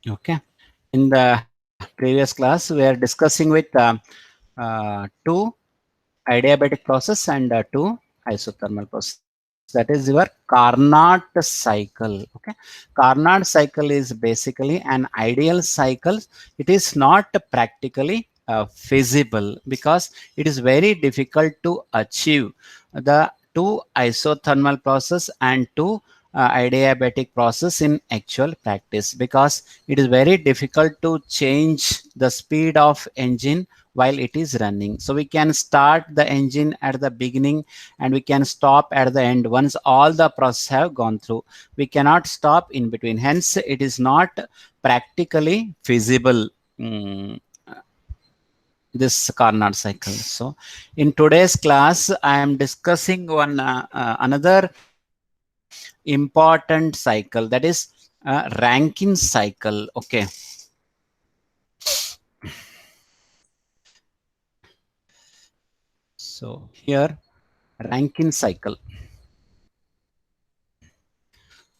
Okay. In the previous class, we are discussing with two adiabatic process and two isothermal process. That is your Carnot cycle. Okay. Carnot cycle is basically an ideal cycle. It is not practically feasible because it is very difficult to achieve the two isothermal process and two adiabatic process in actual practice, because it is very difficult to change the speed of engine while it is running. So we can start the engine at the beginning and we can stop at the end once all the process have gone through. We cannot stop in between. Hence, it is not practically feasible. This Carnot cycle. So in today's class, I am discussing one another important cycle, that is Rankine cycle. Okay. So here, Rankine cycle.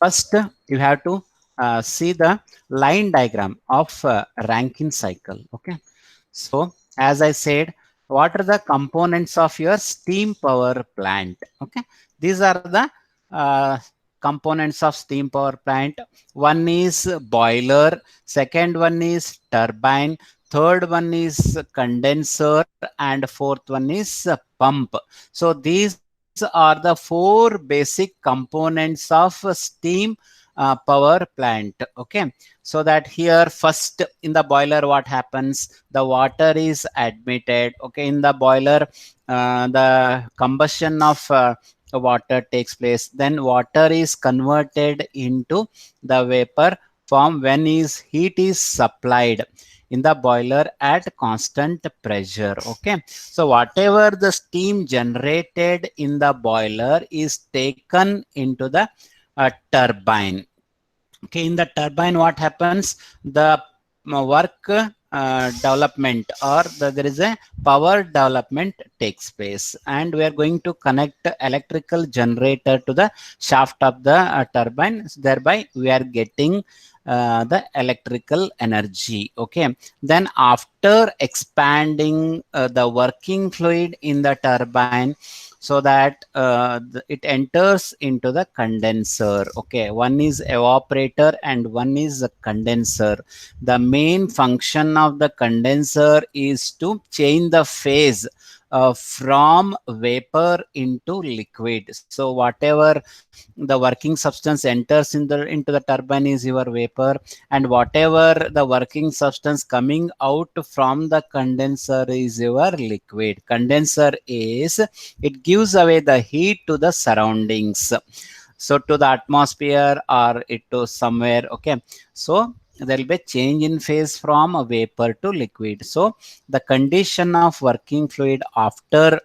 First, you have to see the line diagram of Rankine cycle. Okay. So as I said, what are the components of your steam power plant? Okay. These are the components of steam power plant. One is boiler, second one is turbine, third one is condenser, and fourth one is pump. So these are the four basic components of steam power plant. Okay. So that here first in the boiler, what happens, the water is admitted. Okay. In the boiler, the combustion of water takes place, then water is converted into the vapor form when is heat is supplied in the boiler at constant pressure. Okay. So whatever the steam generated in the boiler is taken into the turbine. Okay. In the turbine, what happens, the work development, or there is a power development takes place, and we are going to connect electrical generator to the shaft of the turbine. Thereby we are getting the electrical energy. Okay. Then after expanding the working fluid in the turbine, so that it enters into the condenser. Okay. One is evaporator and one is a condenser. The main function of the condenser is to change the phase from vapor into liquid. So whatever the working substance enters into the turbine is your vapor, and whatever the working substance coming out from the condenser is your liquid. Condenser is, it gives away the heat to the surroundings, so to the atmosphere or it to somewhere. Okay. So there will be a change in phase from a vapor to liquid. So the condition of working fluid after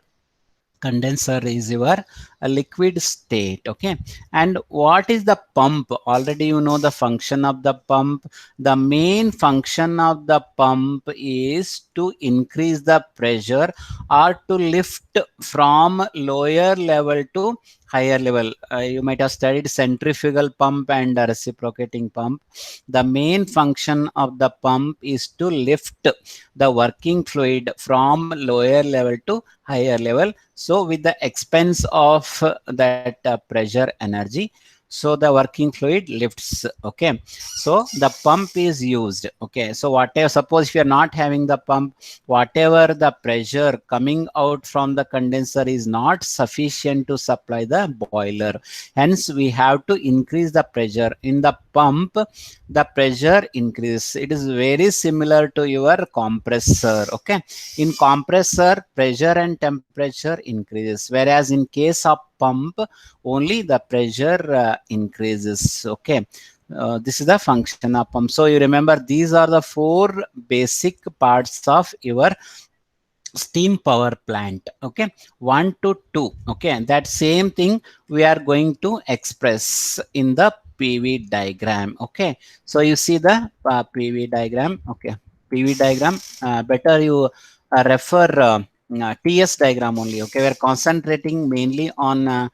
condenser is your liquid state. Okay. And what is the pump? Already you know the function of the pump. The main function of the pump is to increase the pressure or to lift from lower level to higher level. You might have studied centrifugal pump and reciprocating pump. The main function of the pump is to lift the working fluid from lower level to higher level, so with the expense of that pressure energy. So the working fluid lifts. Okay. So the pump is used. Okay. So whatever, suppose if you are not having the pump, whatever the pressure coming out from the condenser is not sufficient to supply the boiler. Hence we have to increase the pressure in the pump. The pressure increases. It is very similar to your compressor. Okay. In compressor, pressure and temperature increases, whereas in case of pump, only the pressure increases. Okay. This is the function of pump. So you remember these are the four basic parts of your steam power plant. Okay. 1 to 2. Okay. That same thing we are going to express in the PV diagram. Okay. So you see the PV diagram. Okay. PV diagram, better you refer TS diagram only. Okay. We're concentrating mainly on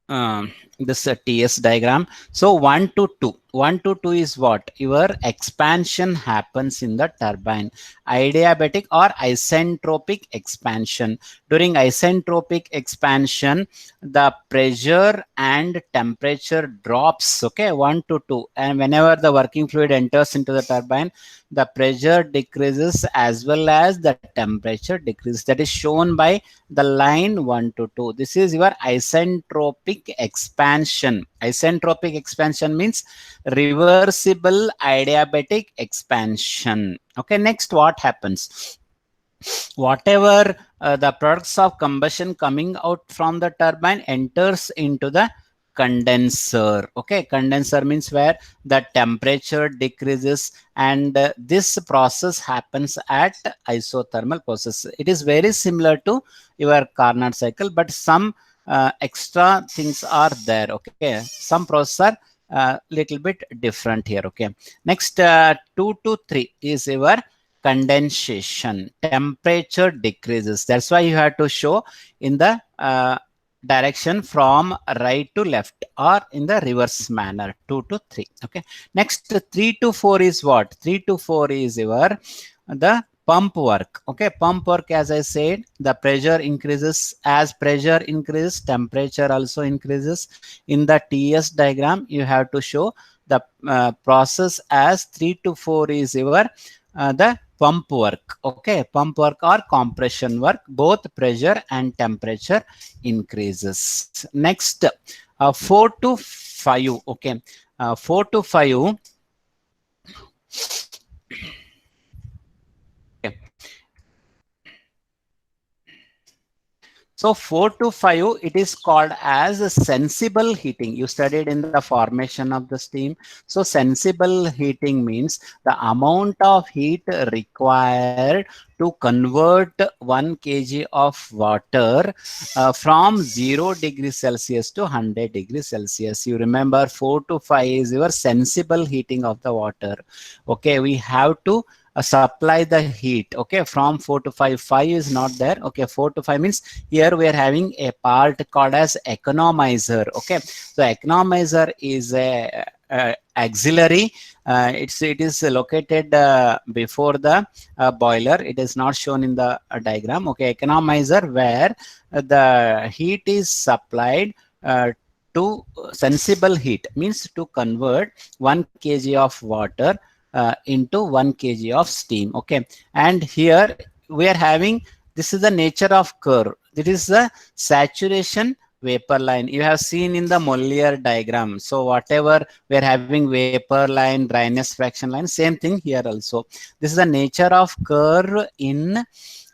this TS diagram. So 1 to 2. 1 to 2 is what? Your expansion happens in the turbine. Adiabatic or isentropic expansion. During isentropic expansion, the pressure and temperature drops, okay, 1 to 2. And whenever the working fluid enters into the turbine, the pressure decreases as well as the temperature decreases. That is shown by the line 1 to 2. This is your isentropic expansion. Isentropic expansion means reversible adiabatic expansion. Okay, next what happens? Whatever the products of combustion coming out from the turbine enters into the condenser. Okay, condenser means where the temperature decreases, and this process happens at isothermal process. It is very similar to your Carnot cycle, but some extra things are there. Okay, some process are little bit different here. Okay, next 2 to 3 is your condensation. Temperature decreases. That's why you have to show in the direction from right to left or in the reverse manner. 2 to 3. Okay, next 3 to 4 is what? 3 to 4 is your the pump work. Okay, pump work, as I said, the pressure increases. As pressure increases, temperature also increases. In the TS diagram you have to show the process as 3 to 4 is your the pump work. Okay, pump work or compression work, both pressure and temperature increases. Next 4 to 5. Okay, 4 to 5. Okay. So 4 to 5, it is called as a sensible heating. You studied in the formation of the steam. So sensible heating means the amount of heat required to convert 1 kg of water from 0 degrees Celsius to 100 degrees Celsius. You remember 4 to 5 is your sensible heating of the water. Okay, we have to supply the heat. Okay, from 4 to 5. 5 is not there. Okay, 4 to 5 means here we are having a part called as economizer. Okay, so economizer is a auxiliary. It is located before the boiler. It is not shown in the diagram. Okay, economizer where the heat is supplied to sensible heat, means to convert 1 kg of water into 1 kg of steam. Okay, and here we are having, this is the nature of curve. This is the saturation vapor line you have seen in the Mollier diagram. So whatever we are having, vapor line, dryness fraction line, same thing here also. This is the nature of curve in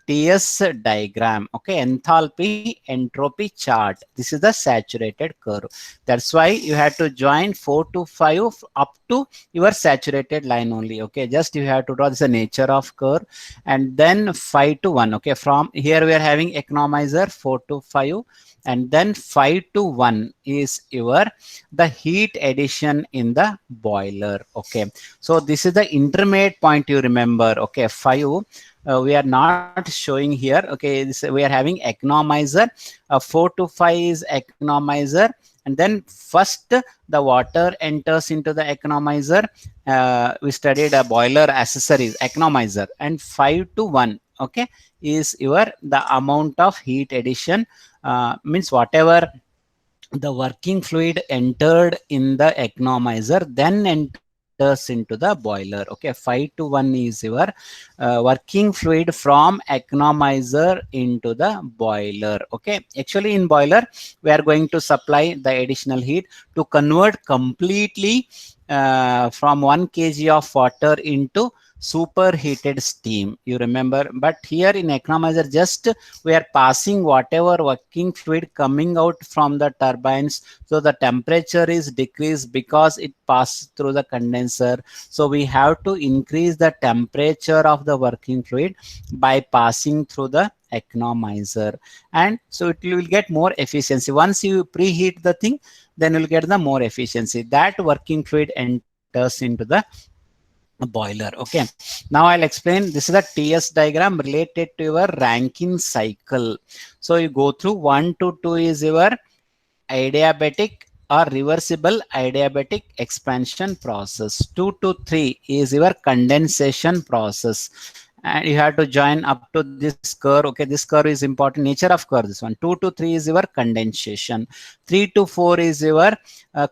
TS diagram. Okay, enthalpy entropy chart. This is the saturated curve. That's why you have to join 4 to 5 up to your saturated line only. Okay, just you have to draw this the nature of curve, and then 5 to 1. Okay, from here we are having economizer 4 to 5, and then 5 to 1 is your the heat addition in the boiler. Okay, so this is the intermediate point, you remember. Okay, 5 we are not showing here. Okay, we are having economizer. 4 to 5 is economizer, and then first the water enters into the economizer. We studied a boiler accessories, economizer, and 5 to 1, okay, is your the amount of heat addition, means whatever the working fluid entered in the economizer then enters into the boiler. Okay, 5 to 1 is your working fluid from economizer into the boiler. Okay, actually in boiler we are going to supply the additional heat to convert completely from 1 kg of water into superheated steam, you remember. But here in economizer, just we are passing whatever working fluid coming out from the turbines, so the temperature is decreased because it passes through the condenser. So we have to increase the temperature of the working fluid by passing through the economizer, and so it will get more efficiency. Once you preheat the thing, then you'll get the more efficiency. That working fluid enters into the boiler. Okay, now I'll explain. This is a TS diagram related to your Rankine cycle. So you go through 1 to 2 is your adiabatic or reversible adiabatic expansion process. 2 to 3 is your condensation process. And you have to join up to this curve. Okay, this curve is important, nature of curve, this one. 2 to 3 is your condensation. 3 to 4 is your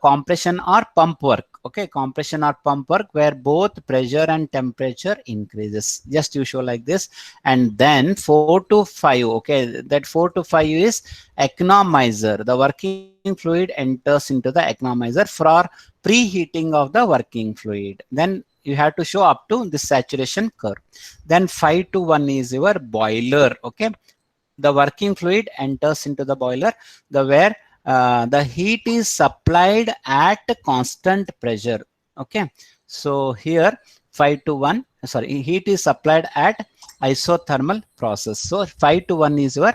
compression or pump work. Okay, compression or pump work, where both pressure and temperature increases. Just you show like this. And then 4 to 5, okay, that 4 to 5 is economizer. The working fluid enters into the economizer for preheating of the working fluid. Then you have to show up to the saturation curve. Then 5 to 1 is your boiler. Okay, the working fluid enters into the boiler, the where the heat is supplied at constant pressure. Okay, so here 5 to 1, sorry, heat is supplied at isothermal process. So 5 to 1 is your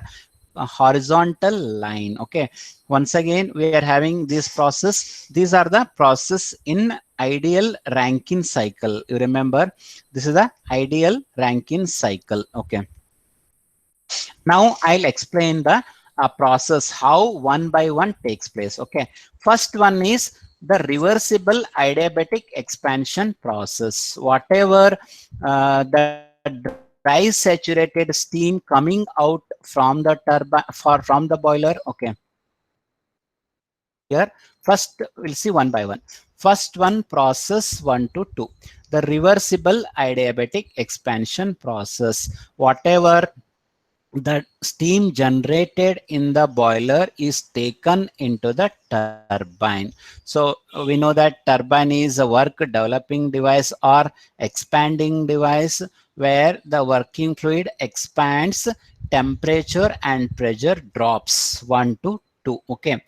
horizontal line. Okay, once again we are having this process. These are the process in ideal Rankine cycle. You remember, this is the ideal Rankine cycle. Okay, now I'll explain the process how one by one takes place. Okay, first one is the reversible adiabatic expansion process. Whatever the dry saturated steam coming out from the turbine from the boiler. Okay, here first we'll see one by one. First one, process 1 to 2, the reversible adiabatic expansion process. Whatever the steam generated in the boiler is taken into the turbine. So we know that turbine is a work developing device or expanding device, where the working fluid expands, temperature and pressure drops 1 to 2. Okay,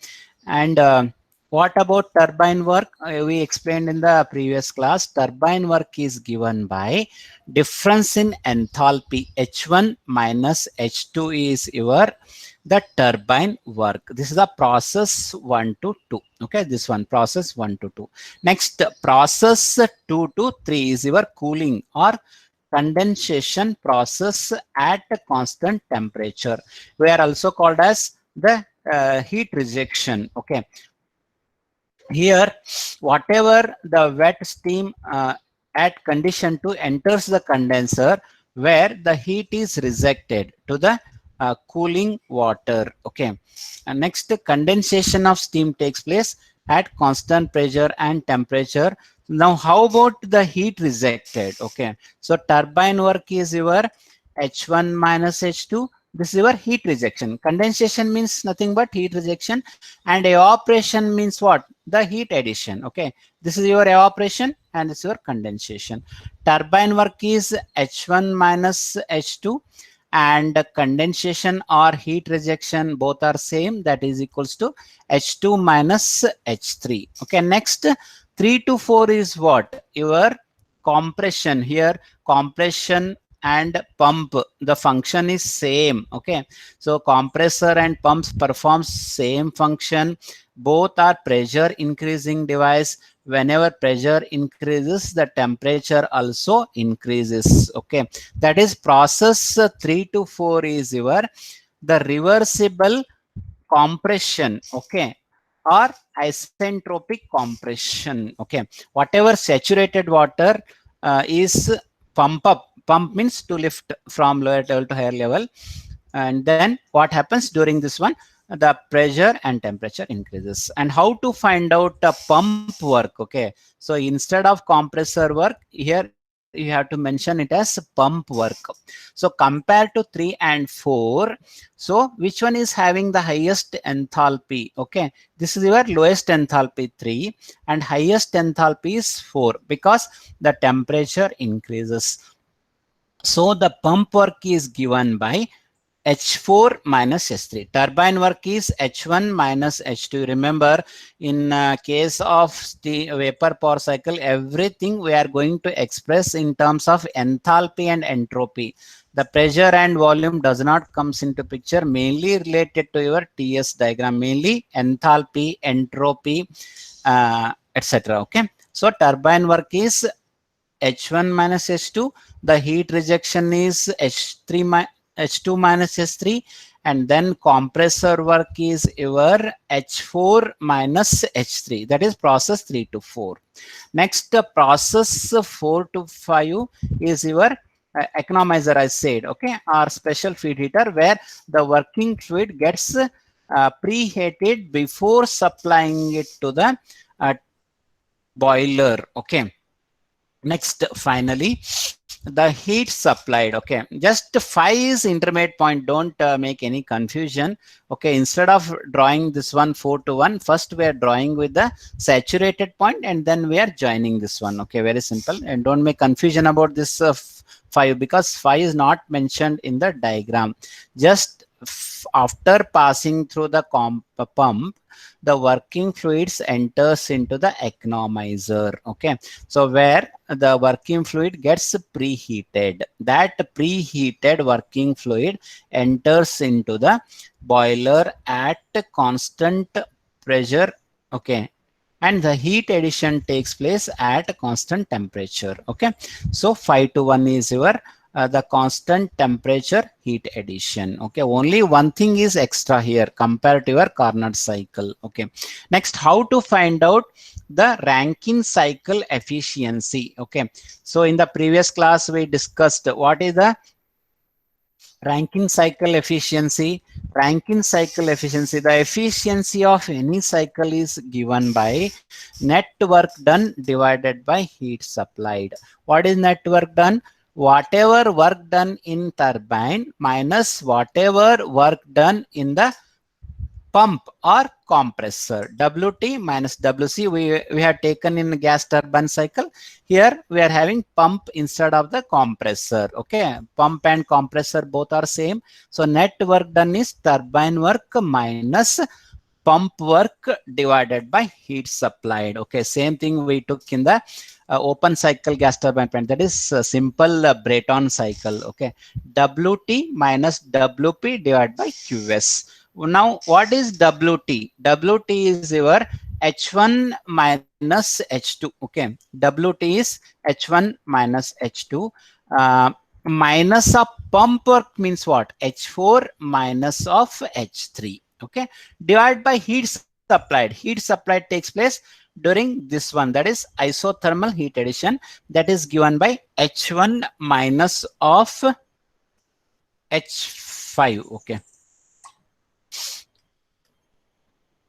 and what about turbine work? We explained in the previous class. Turbine work is given by difference in enthalpy. H1 minus H2 is your the turbine work. This is the process 1 to 2. Okay, this one, process 1 to 2. Next, process 2 to 3 is your cooling or condensation process at a constant temperature. We are also called as the heat rejection. Okay, here whatever the wet steam at condition 2 enters the condenser, where the heat is rejected to the cooling water. Okay, and next, condensation of steam takes place at constant pressure and temperature. Now how about the heat rejected? Okay, so turbine work is your H1 minus H2. This is your heat rejection. Condensation means nothing but heat rejection, and evaporation means what? The heat addition. Okay, this is your evaporation and this is your condensation. Turbine work is H1 minus H2, and condensation or heat rejection both are same, that is equals to H2 minus H3. Okay, next, 3 to 4 is what? Your compression. Here compression and pump, the function is same. Okay, so compressor and pumps performs same function. Both are pressure increasing device. Whenever pressure increases, the temperature also increases. Okay, that is process 3 to 4 is your the reversible compression. Okay, or isentropic compression. Okay, whatever saturated water is pump means to lift from lower level to higher level, and then what happens during this one? The pressure and temperature increases. And how to find out a pump work? Okay, so instead of compressor work, here you have to mention it as pump work. So compared to 3 and 4, so which one is having the highest enthalpy? Okay, this is your lowest enthalpy 3, and highest enthalpy is 4, because the temperature increases. So the pump work is given by H4 minus H3. Turbine work is H1 minus H2. Remember, in case of the vapor power cycle, everything we are going to express in terms of enthalpy and entropy. The pressure and volume does not comes into picture, mainly related to your TS diagram, mainly enthalpy, entropy, etc. Okay, so turbine work is H1 minus H2. The heat rejection is H2 minus H3, and then compressor work is your H4 minus H3, that is process 3 to 4. Next, process 4 to 5 is your economizer, I said, okay, or special feed heater, where the working fluid gets preheated before supplying it to the boiler. Okay. Next, finally, the heat supplied. Okay, just 5 is intermediate point, don't make any confusion. Okay, instead of drawing this one 4 to 1, first we are drawing with the saturated point and then we are joining this one. Okay, very simple, and don't make confusion about this 5, because 5 is not mentioned in the diagram. Just after passing through the pump, the working fluids enters into the economizer. Okay, so where the working fluid gets preheated, that preheated working fluid enters into the boiler at constant pressure. Okay, and the heat addition takes place at a constant temperature. Okay, so 5 to 1 is your the constant temperature heat addition. Okay, only one thing is extra here compared to your Carnot cycle. Okay, next, how to find out the Rankine cycle efficiency. Okay, so in the previous class we discussed what is the Rankine cycle efficiency. Rankine cycle efficiency, the efficiency of any cycle is given by net work done divided by heat supplied. What is net work done? Whatever work done in turbine minus whatever work done in the pump or compressor. WT minus WC we have taken in gas turbine cycle. Here we are having pump instead of the compressor. Okay, pump and compressor both are same. So net work done is turbine work minus pump work divided by heat supplied. Okay, same thing we took in the open cycle gas turbine plant, that is simple Brayton cycle. Okay, WT minus WP divided by QS. Now, what is WT? WT is your H1 minus H2. Okay, WT is H1 minus H2. Minus of pump work means what? H4 minus of H3. Okay, divided by heat supplied. Heat supplied takes place during this one, that is isothermal heat addition, that is given by H1 minus of H5. Okay,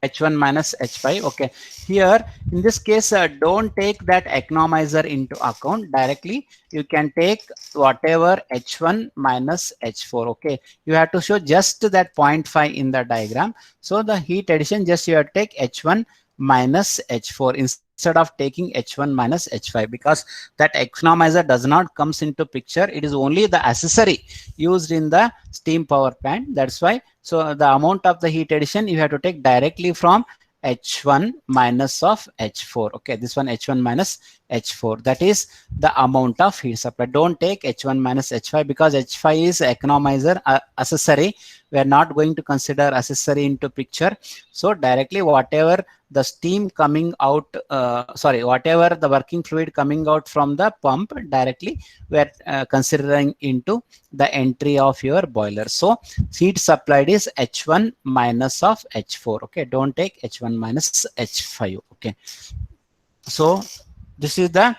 H1 minus H5. Okay, here in this case don't take that economizer into account directly. You can take whatever H1 minus H4. Okay, you have to show just that 0.5 in the diagram. So the heat addition, just you have to take H1 minus H4 instead of taking H1 minus H5, because that economizer does not comes into picture. It is only the accessory used in the steam power plant. That's why. So the amount of the heat addition you have to take directly from H1 minus of H4. Okay, this one H1 minus H4, that is the amount of heat supply. Don't take H1 minus H5 because H5 is economizer accessory. We are not going to consider accessory into picture. So directly whatever the steam coming out, whatever the working fluid coming out from the pump, directly we are considering into the entry of your boiler. So heat supplied is H1 minus of H4. Okay, don't take H1 minus H5. Okay, so this is the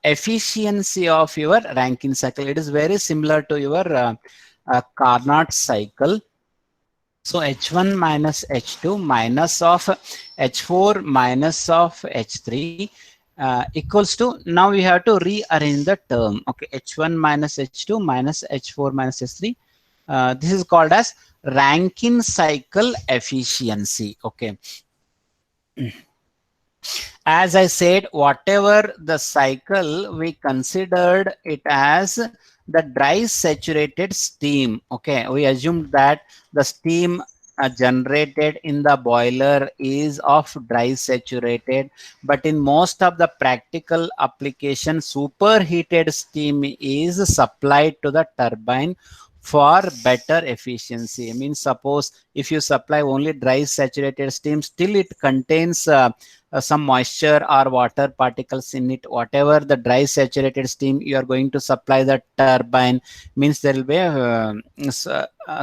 efficiency of your Rankine cycle. It is very similar to your Carnot cycle. So H1 minus H2 minus of H4 minus of H3 equals to, now we have to rearrange the term. Okay, H1 minus H2 minus H4 minus H3. This is called as Rankine cycle efficiency. Okay. As I said, whatever the cycle, we considered it as the dry saturated steam. Okay, we assumed that the steam generated in the boiler is of dry saturated, but in most of the practical application, superheated steam is supplied to the turbine for better efficiency. I mean, suppose if you supply only dry saturated steam, still it contains some moisture or water particles in it, whatever the dry saturated steam you are going to supply the turbine, means there will be a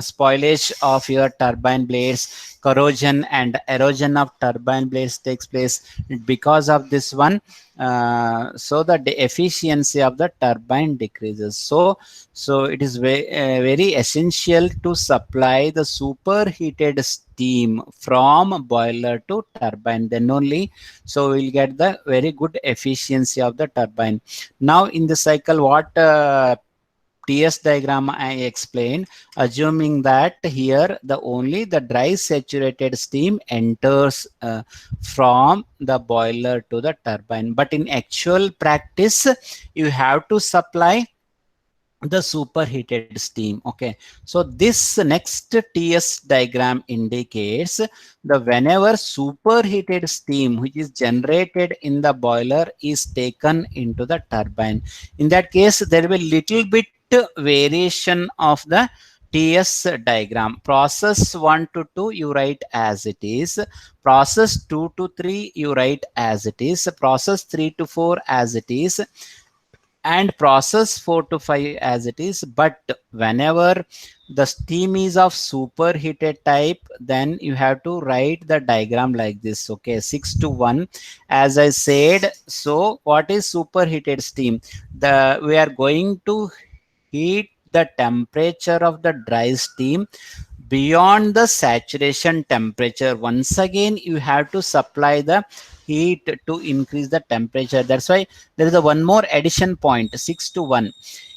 spoilage of your turbine blades, corrosion and erosion of turbine blades takes place because of this one. So the efficiency of the turbine decreases. So it is very essential to supply the superheated steam from boiler to turbine, then only so we'll get the very good efficiency of the turbine. Now in the cycle, what TS diagram I explained, assuming that here the dry saturated steam enters from the boiler to the turbine, but in actual practice you have to supply the superheated steam. Okay, so this next TS diagram indicates the whenever superheated steam which is generated in the boiler is taken into the turbine, in that case there will be little bit variation of the TS diagram. Process 1 to 2 you write as it is, process 2 to 3 you write as it is, process 3 to 4 as it is, and process 4 to 5 as it is. But whenever the steam is of superheated type, then you have to write the diagram like this. Okay, 6 to 1 as I said. So what is superheated steam? We are going to heat the temperature of the dry steam beyond the saturation temperature. Once again you have to supply the heat to increase the temperature. That's why there is a one more addition point, 6 to 1.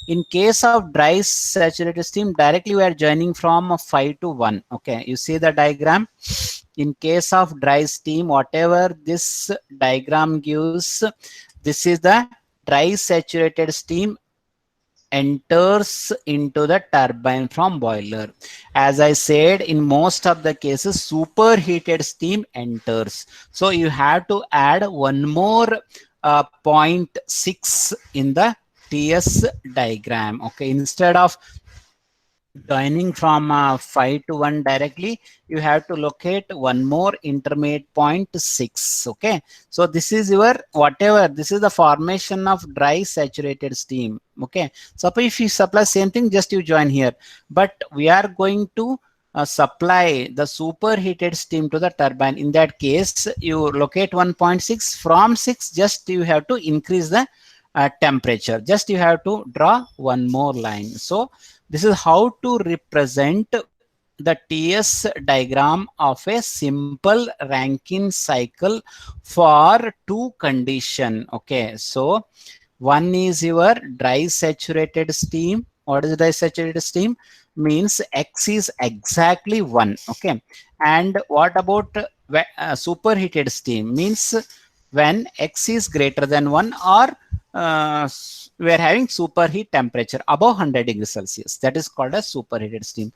In case of dry saturated steam, directly we are joining from 5 to 1. Okay, you see the diagram. In case of dry steam, whatever this diagram gives, this is the dry saturated steam enters into the turbine from boiler. As I said, in most of the cases superheated steam enters, so you have to add one more 0.6 in the TS diagram. Okay, instead of joining from 5 to 1 directly, you have to locate one more intermediate 0.6. Okay, so this is your whatever, this is the formation of dry saturated steam. Okay, suppose if you supply same thing, just you join here, but we are going to supply the superheated steam to the turbine. In that case you locate 1.6, from 6 just you have to increase the temperature, just you have to draw one more line. So this is how to represent the TS diagram of a simple Rankine cycle for two condition. Okay, so one is your dry saturated steam. What is dry saturated steam? Means X is exactly 1. Okay, and what about superheated steam? Means when X is greater than 1, or we are having superheat temperature above 100 degrees Celsius. That is called a superheated steam.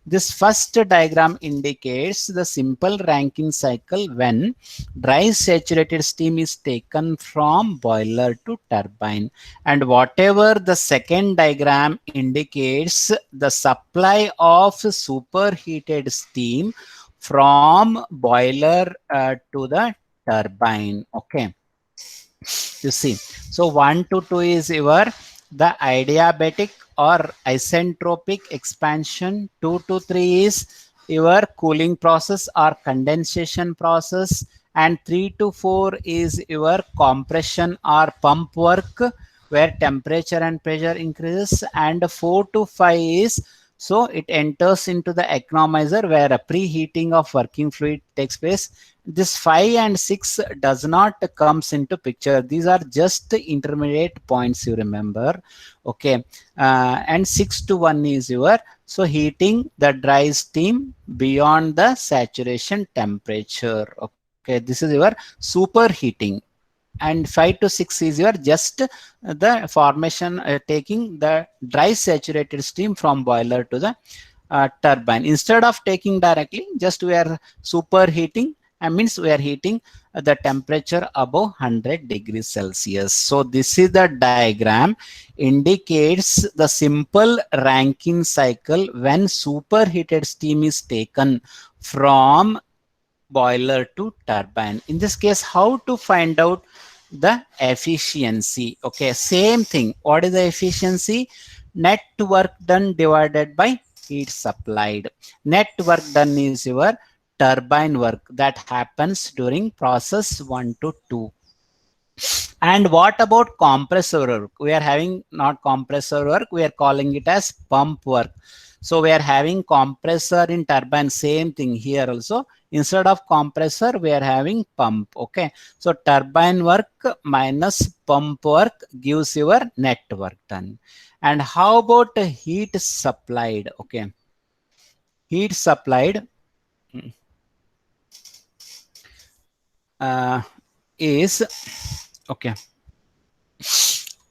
This first diagram indicates the simple Rankine cycle when dry saturated steam is taken from boiler to turbine, and whatever the second diagram indicates the supply of superheated steam from boiler to the turbine. Okay, you see, so 1 to 2 is your the adiabatic or isentropic expansion, 2 to 3 is your cooling process or condensation process, and 3 to 4 is your compression or pump work where temperature and pressure increases, and 4 to 5 is so it enters into the economizer where a preheating of working fluid takes place. This 5 and 6 does not comes into picture. These are just intermediate points, you remember. Okay, and 6 to 1 is your so heating the dry steam beyond the saturation temperature. Okay, this is your superheating. And 5 to 6 is your just the formation taking the dry saturated steam from boiler to the turbine. Instead of taking directly, just we are superheating, and means we are heating the temperature above 100 degrees Celsius. So this is the diagram indicates the simple Rankine cycle when superheated steam is taken from boiler to turbine. In this case, how to find out the efficiency? Okay, same thing. What is the efficiency? Net work done divided by heat supplied. Net work done is your turbine work that happens during process 1 to 2. And what about compressor work? We are having not compressor work, we are calling it as pump work. So we are having compressor in turbine, same thing here also. Instead of compressor, we are having pump. Okay. So turbine work minus pump work gives your net work done. And how about heat supplied? Okay. Heat supplied is, okay.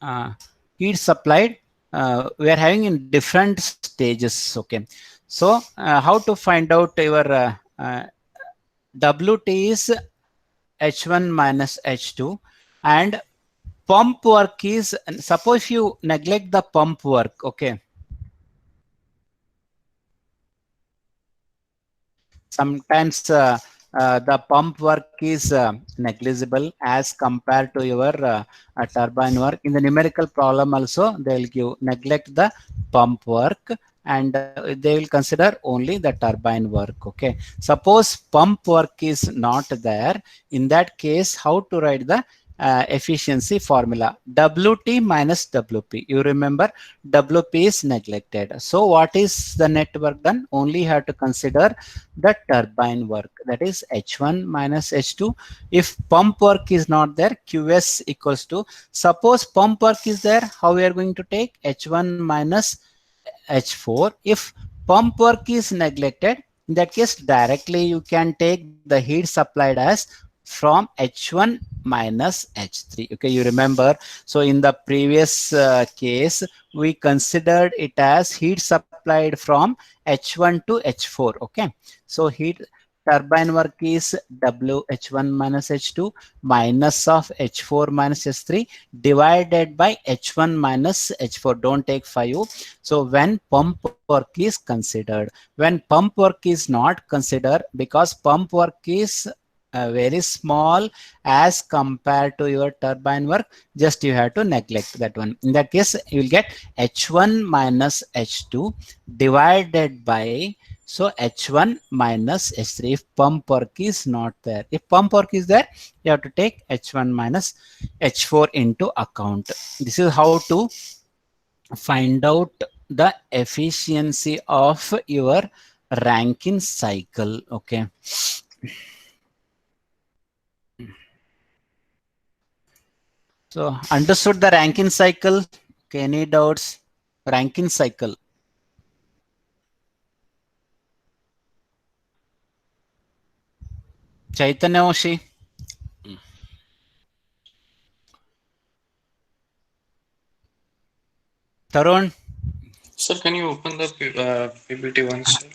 Uh, heat supplied, we are having in different stages. Okay. So how to find out your WT is H1 minus H2, and pump work is, suppose you neglect the pump work. Okay. Sometimes the pump work is negligible as compared to your turbine work. In the numerical problem also, they will give neglect the pump work, and they will consider only the turbine work. Okay. Suppose pump work is not there. In that case, how to write the efficiency formula? WT minus WP. You remember WP is neglected. So what is the net work done? Only have to consider the turbine work, that is H1 minus H2. If pump work is not there, QS equals to, suppose pump work is there, how we are going to take H1 minus H4. If pump work is neglected, in that case directly you can take the heat supplied as from H1 minus H3. Okay, you remember. So in the previous case, we considered it as heat supplied from H1 to H4. Okay. So heat turbine work is W H1 minus H2 minus of H4 minus H3 divided by H1 minus H4. Don't take 5. So when pump work is considered, when pump work is not considered, because pump work is very small as compared to your turbine work, just you have to neglect that one. In that case, you will get H1 minus H2 divided by, so H1 minus H3 if pump work is not there. If pump work is there, you have to take H1 minus H4 into account. This is how to find out the efficiency of your Rankine cycle. Okay. So understood the Rankine cycle? Okay, any doubts? Rankine cycle. Chaitanya Oshi. Tarun. Sir, can you open the PPT once?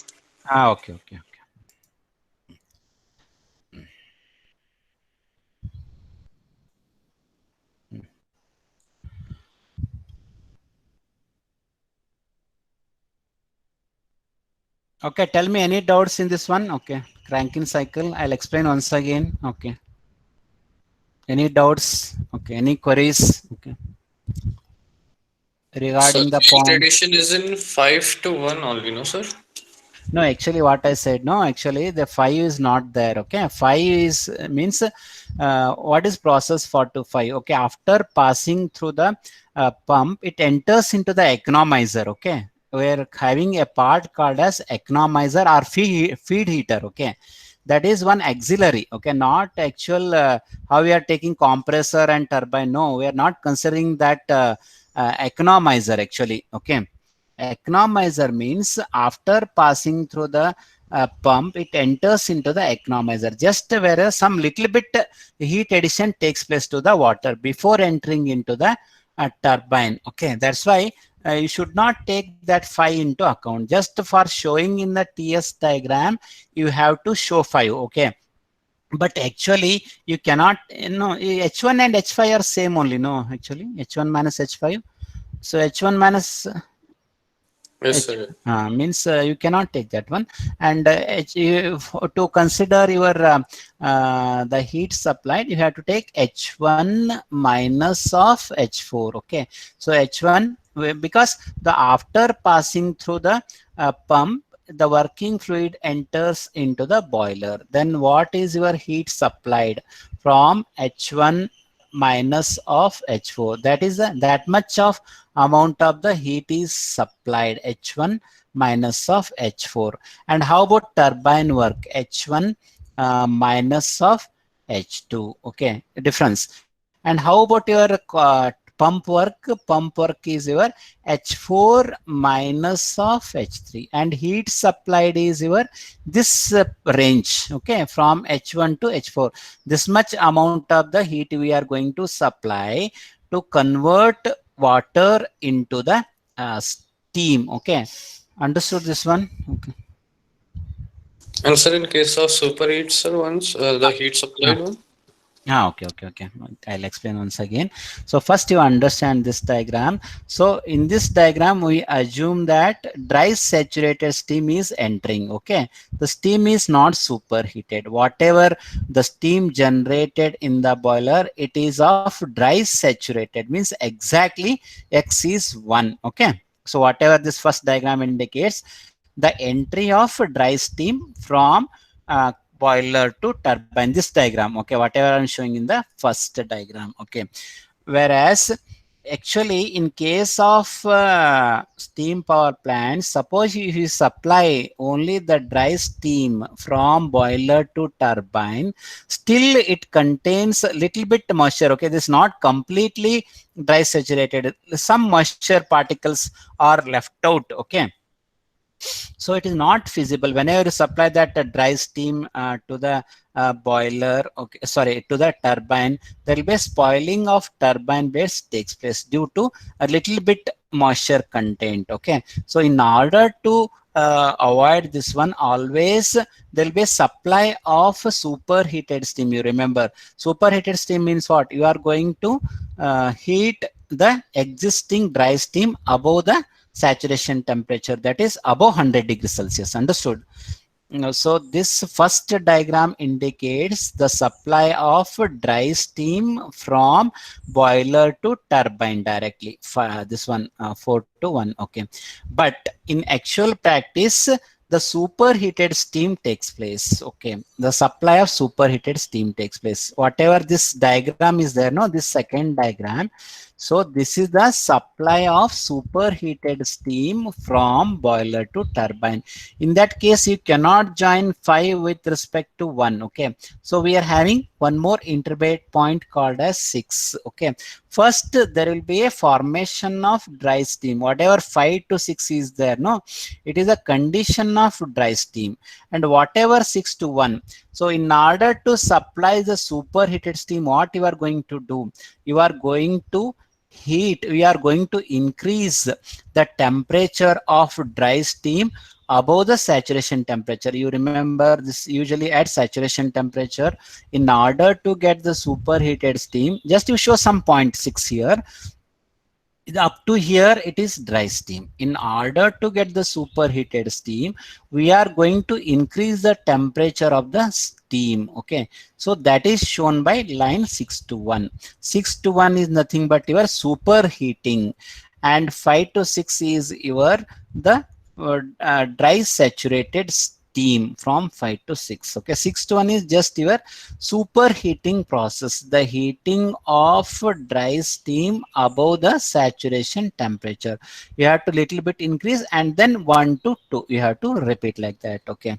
Okay. Okay, tell me any doubts in this one. Okay, Rankine cycle. I'll explain once again. Okay. Any doubts? Okay. Any queries? Okay. Sir, Regarding the heat point. addition is in 5 to 1 only, no, sir? No, actually what I said, no, actually the 5 is not there. Okay. 5 is means what is process 4 to 5? Okay. After passing through the pump, it enters into the economizer. Okay. We're having a part called as economizer or feed heater. Okay. That is one auxiliary. Okay. Not actual how we are taking compressor and turbine. No, we are not considering that economizer actually. Okay. Economizer means after passing through the pump, it enters into the economizer, just where some little bit heat addition takes place to the water before entering into the turbine. Okay, that's why you should not take that 5 into account. Just for showing in the TS diagram, you have to show 5. Okay. But actually, you cannot, H1 and H5 are same only. No, actually, H1 minus H5. So H1 minus Yes, sir. Means you cannot take that one. And to consider your the heat supplied, you have to take H1 minus of H4. Okay, so H1, because the after passing through the pump, the working fluid enters into the boiler. Then what is your heat supplied from H1 minus of H4? That is that much of amount of the heat is supplied, H1 minus of H4. And how about turbine work? H1 minus of H2. Okay, difference. And how about your pump work? Pump work is your H4 minus of H3, and heat supplied is your this range. Okay, from H1 to H4. This much amount of the heat we are going to supply to convert water into the steam. Okay, understood this one? Okay. And sir, in case of superheat, sir, once the heat Ah, supplied one. okay. I'll explain once again. So first you understand this diagram. So in this diagram, we assume that dry saturated steam is entering. Okay, the steam is not superheated. Whatever the steam generated in the boiler, it is of dry saturated, means exactly X is 1. Okay. So whatever this first diagram indicates, the entry of dry steam from boiler to turbine, this diagram. Okay, whatever I'm showing in the first diagram. Okay, whereas actually in case of steam power plant, suppose if you supply only the dry steam from boiler to turbine, still it contains a little bit moisture. Okay, this is not completely dry saturated, some moisture particles are left out. Okay, so it is not feasible whenever you supply that dry steam to the boiler, okay, sorry, to the turbine, there will be a spoiling of turbine blades takes place due to a little bit moisture content. Okay, so in order to avoid this one, always there will be a supply of superheated steam. You remember, superheated steam means what? You are going to heat the existing dry steam above the saturation temperature, that is above 100 degrees Celsius. Understood? So this first diagram indicates the supply of dry steam from boiler to turbine directly. This one 4 to 1. Okay, but in actual practice, the superheated steam takes place. Okay, the supply of superheated steam takes place. Whatever this diagram is there, no, this second diagram. So this is the supply of superheated steam from boiler to turbine. In that case, you cannot join 5 with respect to 1. Okay, so we are having one more intermediate point called as 6. Okay, first there will be a formation of dry steam. Whatever 5 to 6 is there, no, it is a condition of dry steam. And whatever 6 to 1, so in order to supply the superheated steam, what you are going to do? You are going to we are going to increase the temperature of dry steam above the saturation temperature. You remember this usually at saturation temperature. In order to get the superheated steam, just to show some 0.6 here, up to here it is dry steam. In order to get the superheated steam, we are going to increase the temperature of the steam. Okay, so that is shown by line 6 to 1. 6 to 1 is nothing but your superheating, and 5 to 6 is your the dry saturated steam from 5 to 6. Okay, 6 to 1 is just your superheating process, the heating of dry steam above the saturation temperature. You have to little bit increase, and then 1 to 2 you have to repeat like that. Okay,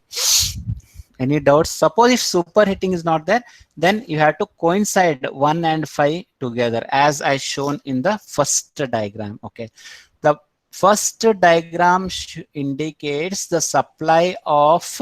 any doubts? Suppose if superheating is not there, then you have to coincide 1 and 5 together as I shown in the first diagram. Okay, the first diagram indicates the supply of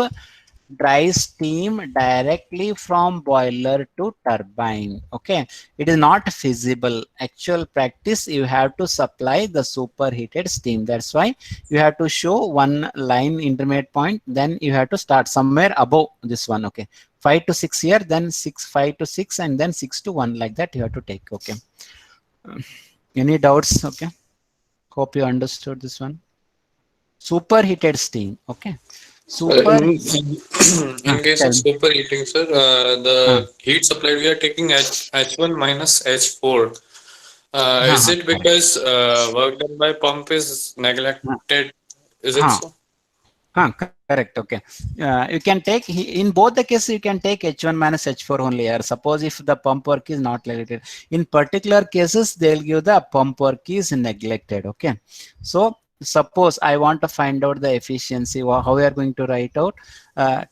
dry steam directly from boiler to turbine. Okay, it is not feasible. Actual practice, you have to supply the superheated steam. That's why you have to show one line intermediate point, then you have to start somewhere above this one. Okay, 5 to 6 here, then 5 to 6, and then 6 to 1, like that you have to take. Okay, any doubts? Okay, hope you understood this one. superheated steam. Okay, Uh, super. In, in case Tell of me. superheating, sir, Uh, the heat supplied we are taking H1 minus H4. Is it correct. because work done by pump is neglected? Is it Uh, so? Correct. Okay. You can take in both the cases you can take H1 minus H4 only. Or suppose if the pump work is not neglected. In particular cases, they'll give the pump work is neglected. Okay. So suppose I want to find out the efficiency. How we are going to write out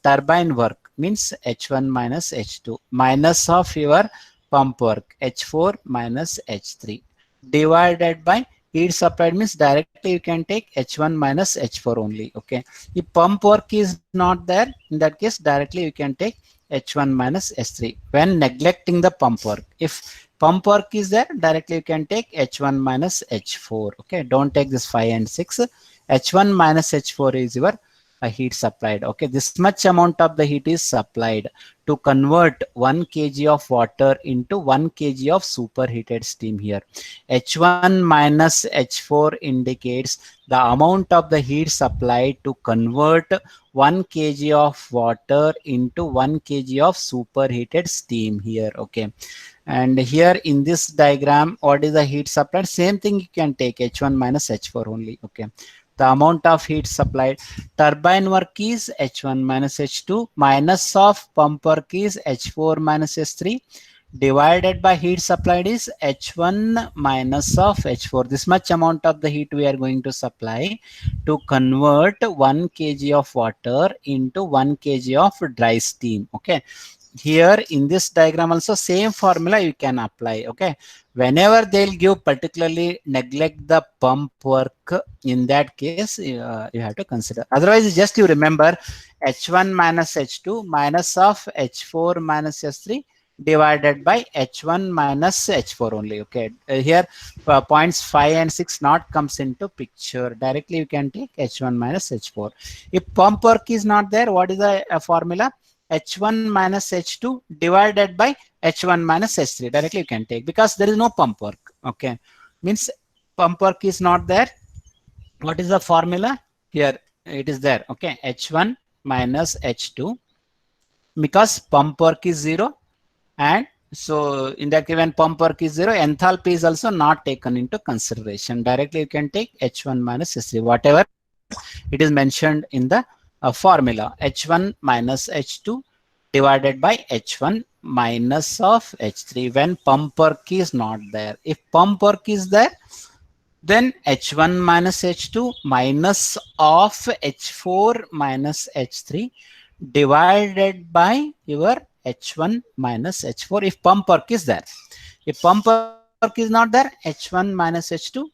turbine work means H1 minus H2 minus of your pump work H4 minus H3 divided by heat supplied means directly you can take H1 minus H4 only. Okay. If pump work is not there, in that case, directly you can take H1 minus H3 when neglecting the pump work. If pump work is there, directly you can take H1 minus H4. Okay, don't take this 5 and 6. H1 minus H4 is your heat supplied. Okay, this much amount of the heat is supplied to convert 1 kg of water into 1 kg of superheated steam here. H1 minus H4 indicates the amount of the heat supplied to convert 1 kg of water into 1 kg of superheated steam here. Okay. And here in this diagram, what is the heat supplied? Same thing you can take H1 minus H4 only. Okay. The amount of heat supplied. Turbine work is H1 minus H2 minus of pump work is H4 minus H3 divided by heat supplied is H1 minus of H4. This much amount of the heat we are going to supply to convert 1 kg of water into 1 kg of dry steam. Okay. Here in this diagram also same formula you can apply. Okay. Whenever they'll give particularly neglect the pump work, in that case you have to consider. Otherwise just you remember H1 minus H2 minus of H4 minus H3 divided by H1 minus H4 only. Okay. Here points 5 and 6 not comes into picture. Directly you can take H1 minus H4. If pump work is not there, what is the formula? H1 minus H2 divided by H1 minus H3. Directly you can take because there is no pump work. Okay. Means pump work is not there. What is the formula? Here it is there. Okay. H1 minus H2 because pump work is 0. And so in that case, when pump work is 0, enthalpy is also not taken into consideration. Directly you can take H1 minus H3, whatever it is mentioned in the formula. H1 minus H2 divided by H1 minus of H3 when pump work is not there. If pump work is there, then H1 minus H2 minus of H4 minus H3 divided by your H1 minus H4 if pump work is there. If pump work is not there, H1 minus H2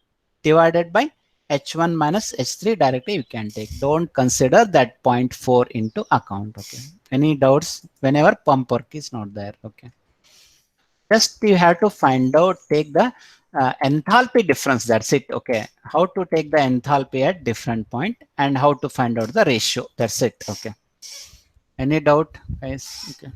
divided by H1 minus H3 directly you can take. Don't consider that 0.4 into account. Okay. Any doubts? Whenever pump work is not there. Okay. Just you have to find out, take the enthalpy difference. That's it. Okay. How to take the enthalpy at different point and how to find out the ratio. That's it. Okay. Any doubt, guys? Okay.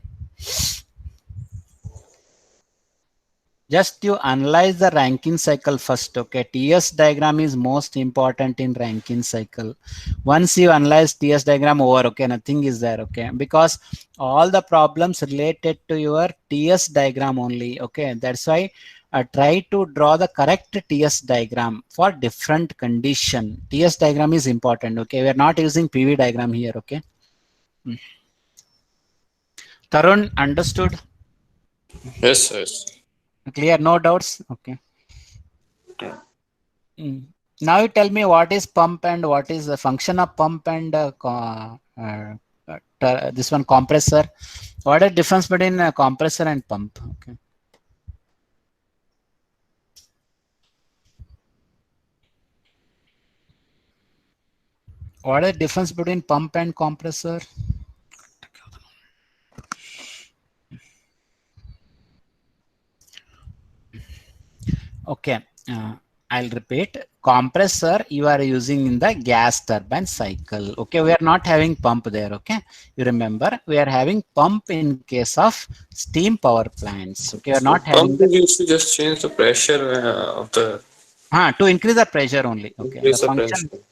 Just you analyze the Rankine cycle first. Okay. TS diagram is most important in Rankine cycle. Once you analyze TS diagram over, okay, nothing is there. Okay. Because all the problems related to your TS diagram only. Okay. That's why try to draw the correct TS diagram for different condition. TS diagram is important. Okay. We are not using PV diagram here. Okay. Tarun, understood? Yes, yes. Clear? No doubts? Okay. Now you tell me what is pump and what is the function of pump and this one compressor. What is the difference between a compressor and pump? Okay. What is the difference between pump and compressor? Okay. I'll repeat. Compressor you are using in the gas turbine cycle. Okay, we are not having pump there. Okay, you remember we are having pump in case of steam power plants. Okay, we are So not having pump the is used to just change the pressure of the to increase the pressure only. Okay, the increase the function pressure.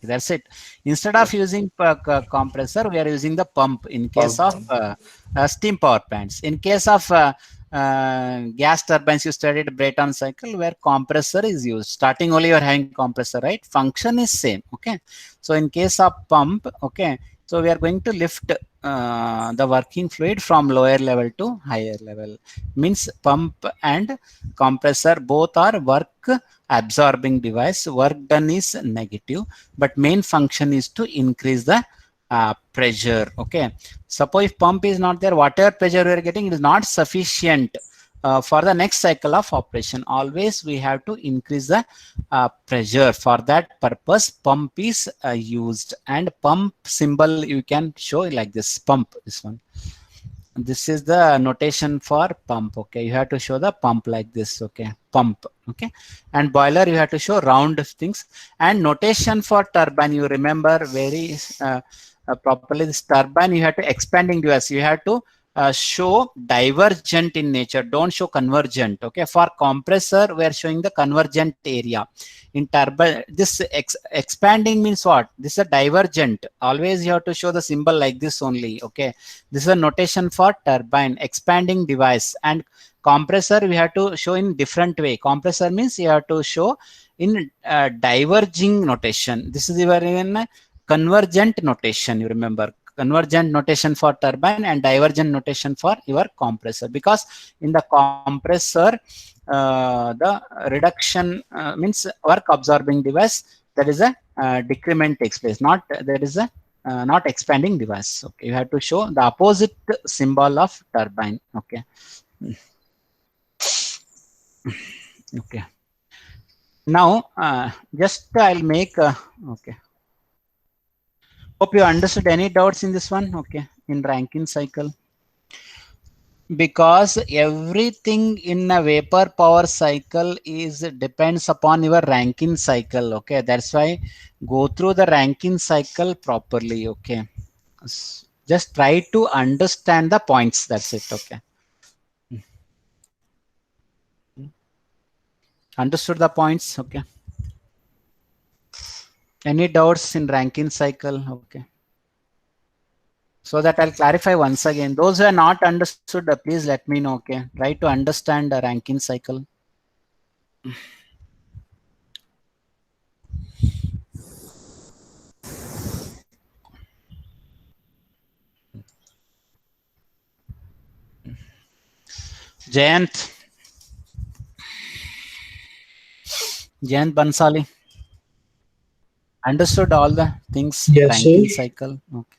That's it. Instead of using compressor, we are using the pump in case of steam power plants. In case of gas turbines, you studied Brayton cycle where compressor is used. Starting only you are having compressor, right? Function is same. Okay. So in case of pump, okay, so we are going to lift the working fluid from lower level to higher level. Means pump and compressor both are work absorbing device. Work done is negative, but main function is to increase the pressure. Okay. Suppose if pump is not there, whatever pressure we are getting, it is not sufficient for the next cycle of operation. Always we have to increase the pressure. For that purpose, pump is used, and pump symbol you can show like this. Pump, this one. This is the notation for pump. Okay, you have to show the pump like this. Okay, pump. Okay, and boiler you have to show round things. And notation for turbine, you remember very properly. This turbine you have to expanding device. You have to show divergent in nature. Don't show convergent. Okay, for compressor we are showing the convergent area. In turbine, this expanding means what? This is a divergent. Always you have to show the symbol like this only. Okay, this is a notation for turbine, expanding device. And compressor we have to show in different way. Compressor means you have to show in diverging notation. This is even convergent notation. You remember convergent notation for turbine and divergent notation for your compressor, because in the compressor the reduction means work absorbing device, that is a decrement takes place, not there is a not expanding device. Okay, you have to show the opposite symbol of turbine. Okay. Okay, now just I'll make okay, hope you understood. Any doubts in this one? Okay, in Rankine cycle, because everything in a vapor power cycle is depends upon your Rankine cycle. Okay, that's why go through the Rankine cycle properly. Okay, just try to understand the points, that's it. Okay, understood the points? Okay, any doubts in Rankine cycle? Okay, so that I'll clarify once again. Those who are not understood, please let me know. Okay, try to understand the Rankine cycle. Jayant Bansali, understood all the things? Yes, Rankine sir. cycle. Okay.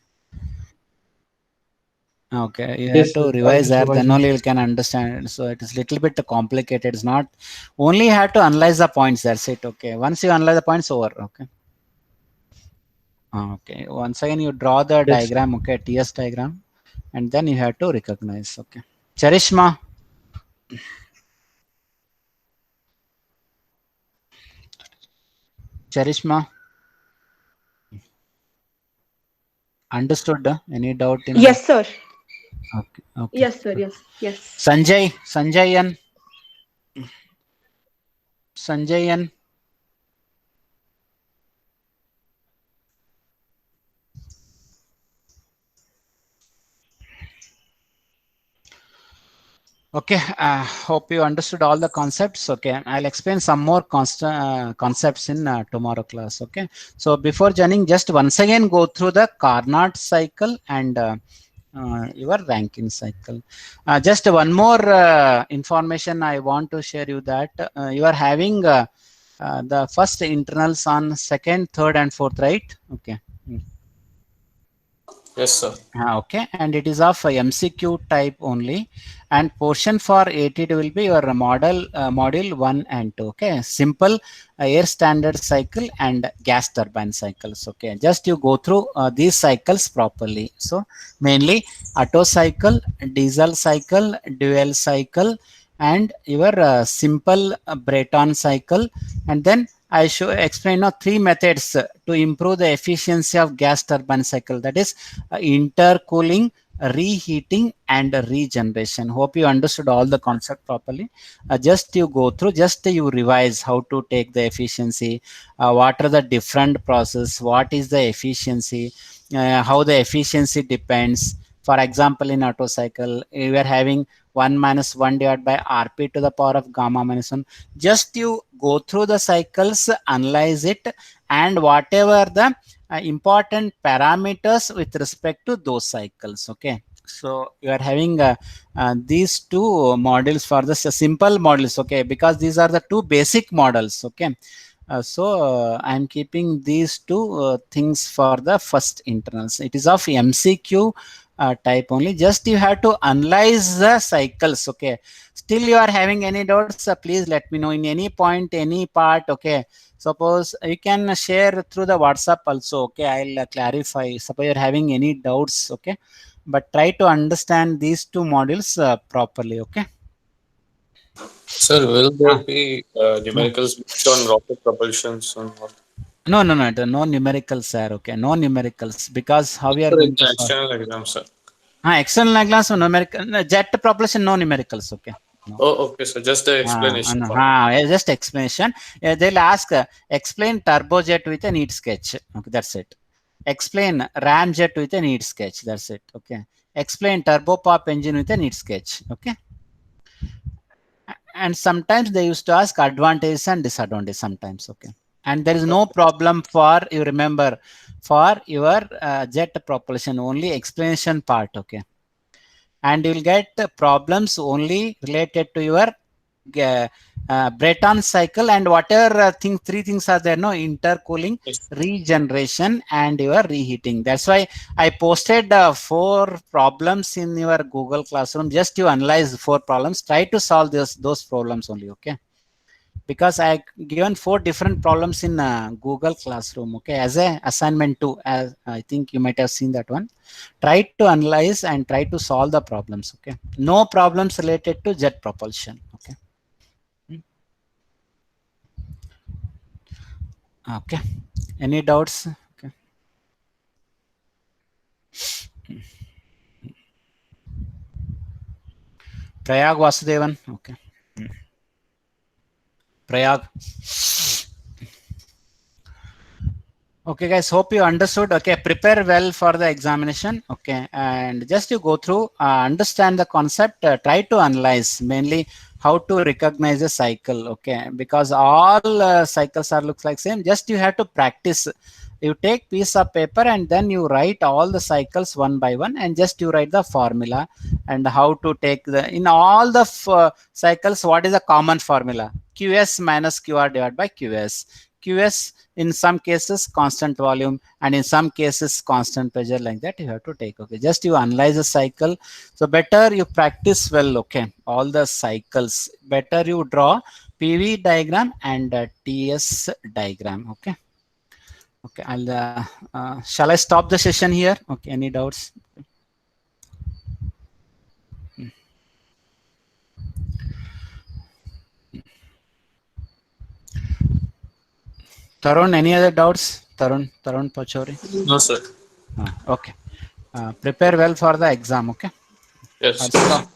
Okay, you have Yes, to sir. revise Just that, then revising. only you can understand. So it is little bit complicated. It's not only have to analyze the points. That's it. Okay, once you analyze the points, over. Okay. Okay. Once again, you draw the Yes, sir. diagram. Okay, TS diagram, and then you have to recognize. Okay. Charishma. Charishma. Understood? Any doubt in? Yes, sir. Okay. Okay. Yes, sir. Yes. Yes. Sanjayan. Okay, hope you understood all the concepts. Okay, I'll explain some more concepts in tomorrow class. Okay, so before joining, just once again go through the Carnot cycle and your Rankine cycle. Just one more information I want to share you, that you are having the first internals on second, third, and fourth, right? Okay. Yes, sir. Okay, and it is of MCQ type only, and portion for ATD will be your module 1 and 2. Okay, simple air standard cycle and gas turbine cycles. Okay, just you go through these cycles properly. So mainly Otto cycle, diesel cycle, dual cycle, and your simple Brayton cycle, and then I explain now 3 methods to improve the efficiency of gas turbine cycle. That is intercooling, reheating and regeneration. Hope you understood all the concept properly. Just you go through, just you revise how to take the efficiency, what are the different process, what is the efficiency, how the efficiency depends. For example, in Otto cycle, we are having 1 minus 1 divided by Rp to the power of gamma minus 1. Just you go through the cycles, analyze it, and whatever the important parameters with respect to those cycles. Okay, so you are having these two models for the simple models. Okay, because these are the two basic models. Okay, I'm keeping these two things for the first internals. It is of MCQ type only. Just you have to analyze the cycles. Okay, still you are having any doubts, please let me know in any point, any part. Okay, suppose you can share through the WhatsApp also. Okay, I'll clarify. Suppose you're having any doubts. Okay, but try to understand these two modules properly. Okay. Sir, will there Ah, be no. numericals based on rocket propulsions and what? No numericals, sir. Okay, no numericals, because how we are Sir, in going to the solve? external exam, sir. External Lagrange numerical, jet propulsion, no numericals. Okay. No. Oh, okay, sir. Just the explanation No. for me. Just explanation. They'll ask, explain turbojet with a neat sketch. Okay, that's it. Explain ramjet with a neat sketch. That's it. Okay. Explain turbopop engine with a neat sketch. Okay. And sometimes they used to ask advantages and disadvantages sometimes. Okay. And there is no Okay. problem for, you remember, for your jet propulsion, only explanation part. Okay. And you will get problems only related to your Breton cycle, and whatever three things are there, no, intercooling, Yes. regeneration, and your reheating. That's why I posted 4 problems in your Google Classroom. Just you analyze 4 problems, try to solve those problems only. Okay, because I given 4 different problems in Google Classroom. Okay, as a assignment too. As I think you might have seen that one. Try to analyze and try to solve the problems. Okay, no problems related to jet propulsion. Okay. Okay. Any doubts? Okay. Prayag Vasudevan. Okay. Prayag. Okay, guys, hope you understood. Okay, prepare well for the examination. Okay, and just you go through, understand the concept, try to analyze mainly how to recognize a cycle. Okay, because all cycles are looks like same. Just you have to practice. You take piece of paper and then you write all the cycles one by one, and just you write the formula and how to take the in all the cycles. What is the common formula? QS minus QR divided by QS. QS in some cases constant volume, and in some cases constant pressure, like that you have to take. Okay, just you analyze the cycle. So better you practice well. Okay, all the cycles, better you draw PV diagram and TS diagram. Okay. Okay, I'll shall I stop the session here? Okay, any doubts? Tarun, any other doubts? Tarun Pachori. No, sir. Okay. Prepare well for the exam. Okay. I'll Yes. stop.